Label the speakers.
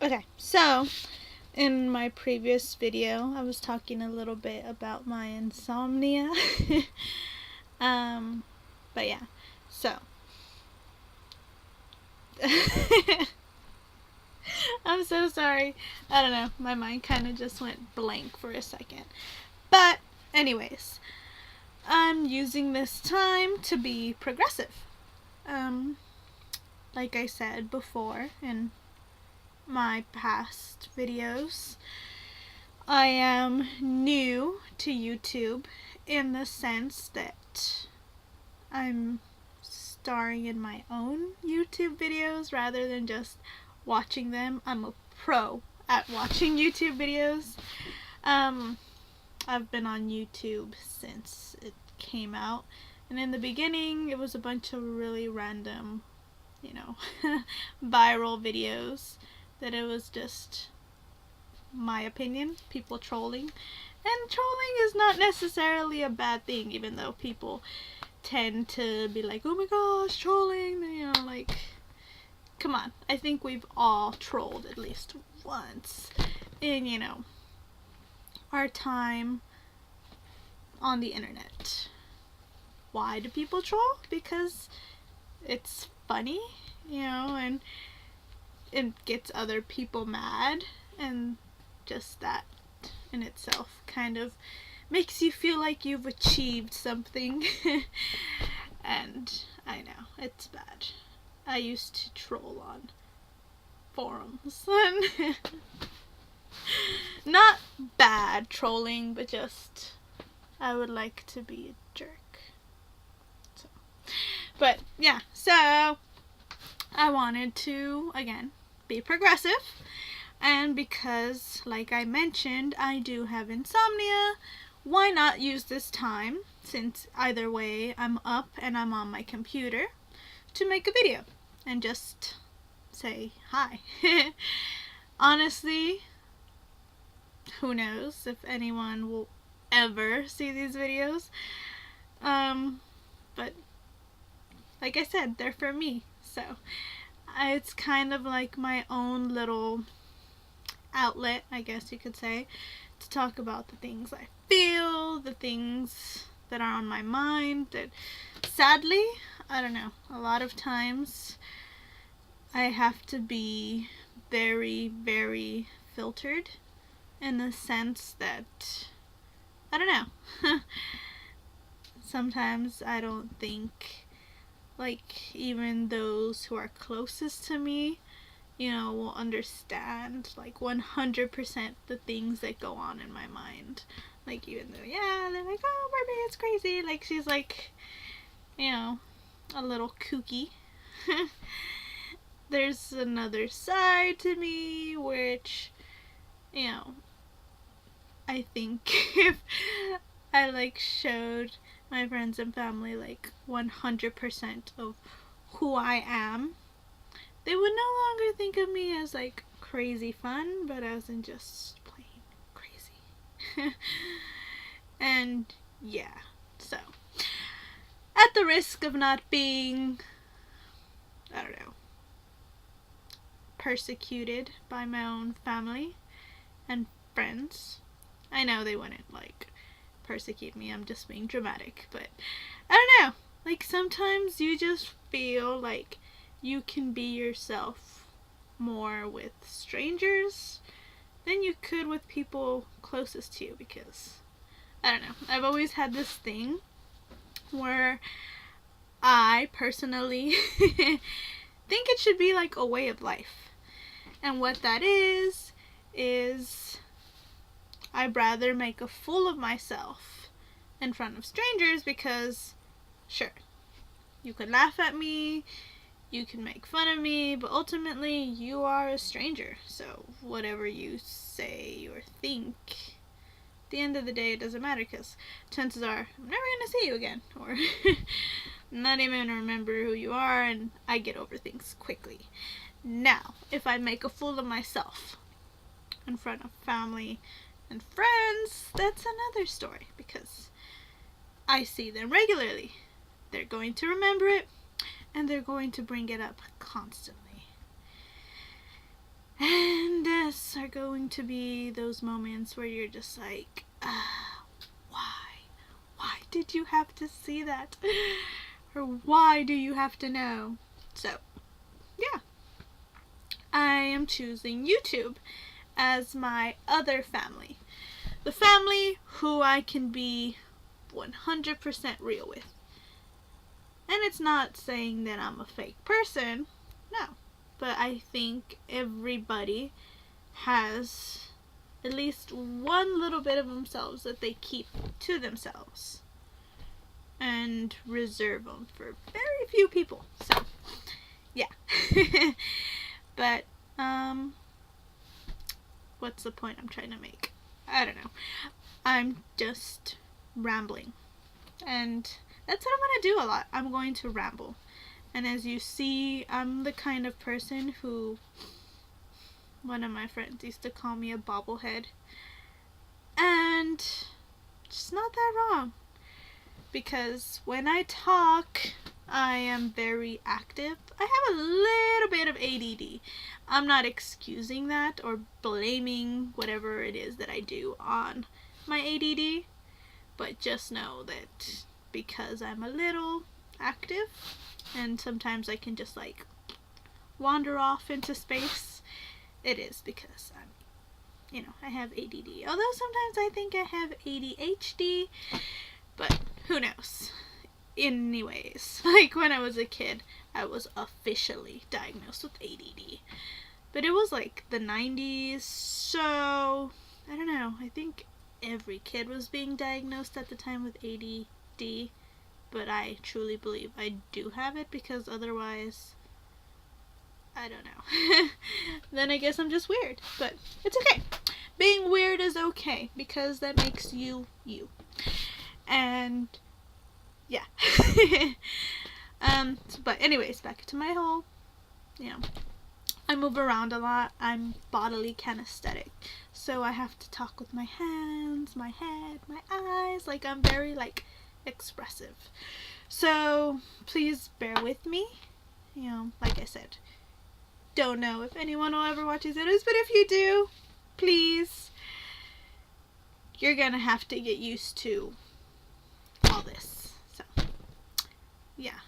Speaker 1: Okay, so in my previous video, I was talking a little bit about my insomnia. um, but yeah, so I'm so sorry. I don't know, my mind kind of just went blank for a second. But, anyways, I'm using this time to be progressive. Um, like I said before in my past videos, I am new to YouTube in the sense that I'm starring in my own YouTube videos rather than just watching them. I'm a pro at watching YouTube videos. I've been on YouTube since it came out, and in the beginning it was a bunch of really random, viral videos that it was just my opinion, people trolling. And trolling is not necessarily a bad thing, even though people tend to be like, oh my gosh, trolling, come on. I think we've all trolled at least once in, our time on the internet. Why do people troll? Because it's funny, and it gets other people mad, and just that in itself kind of makes you feel like you've achieved something. And I know, it's bad. I used to troll on forums. Not bad trolling, but just I would like to be a jerk. So, but yeah, so I wanted to, again, be progressive. And because, like I mentioned, I do have insomnia, why not use this time, since either way I'm up and I'm on my computer, to make a video and just say hi. Honestly, who knows if anyone will ever see these videos. But like I said, they're for me. So it's kind of like my own little outlet, I guess you could say, to talk about the things I feel, the things that are on my mind that sadly, I don't know, a lot of times I have to be very, very filtered in the sense that, I don't know, sometimes I don't think like even those who are closest to me will understand like 100% the things that go on in my mind. Like, even though, yeah, they're like, oh, Barbie, it's crazy. Like, she's like, a little kooky. There's another side to me, which, I think if I like showed my friends and family like 100% of who I am, they would no longer think of me as like crazy fun, but as in just plain crazy. And yeah, so at the risk of not being, I don't know, persecuted by my own family and friends, I know they wouldn't like persecute me, I'm just being dramatic, but I don't know, like sometimes you just feel like you can be yourself more with strangers than you could with people closest to you, because I don't know, I've always had this thing where I personally think it should be like a way of life. And what that is I'd rather make a fool of myself in front of strangers because, sure, you could laugh at me, you can make fun of me, but ultimately you are a stranger. So whatever you say or think, at the end of the day, it doesn't matter because chances are I'm never going to see you again, or not even remember who you are, and I get over things quickly. Now, if I make a fool of myself in front of family and friends, that's another story because I see them regularly. They're going to remember it, and they're going to bring it up constantly. going to be those moments where you're just like, why did you have to see that? Or why do you have to know? So, yeah. I am choosing YouTube as my other family. The family who I can be 100% real with. And it's not saying that I'm a fake person, no. But I think everybody has at least one little bit of themselves that they keep to themselves and reserve them for very few people. So, yeah. But, what's the point I'm trying to make? I don't know. I'm just rambling. And that's what I'm going to do a lot. I'm going to ramble. And as you see, I'm the kind of person who, one of my friends used to call me a bobblehead. And it's not that wrong. Because when I talk, I am very active. I have a little bit of ADD. I'm not excusing that or blaming whatever it is that I do on my ADD. But just know that because I'm a little active, and sometimes I can just like wander off into space, it is because I have ADD. Although sometimes I think I have ADHD, but who knows. Anyways, like when I was a kid, I was officially diagnosed with ADD. But it was like the 90s, so I don't know. I think every kid was being diagnosed at the time with ADD. But I truly believe I do have it, because otherwise, I don't know. Then I guess I'm just weird. But it's okay. Being weird is okay, because that makes you, you. And, yeah. But anyways, back to my whole, I move around a lot. I'm bodily kinesthetic. So I have to talk with my hands, my head, my eyes. Like, I'm very, expressive. So please bear with me. Like I said, don't know if anyone will ever watch these videos, but if you do, please, you're gonna have to get used to all this. So, yeah.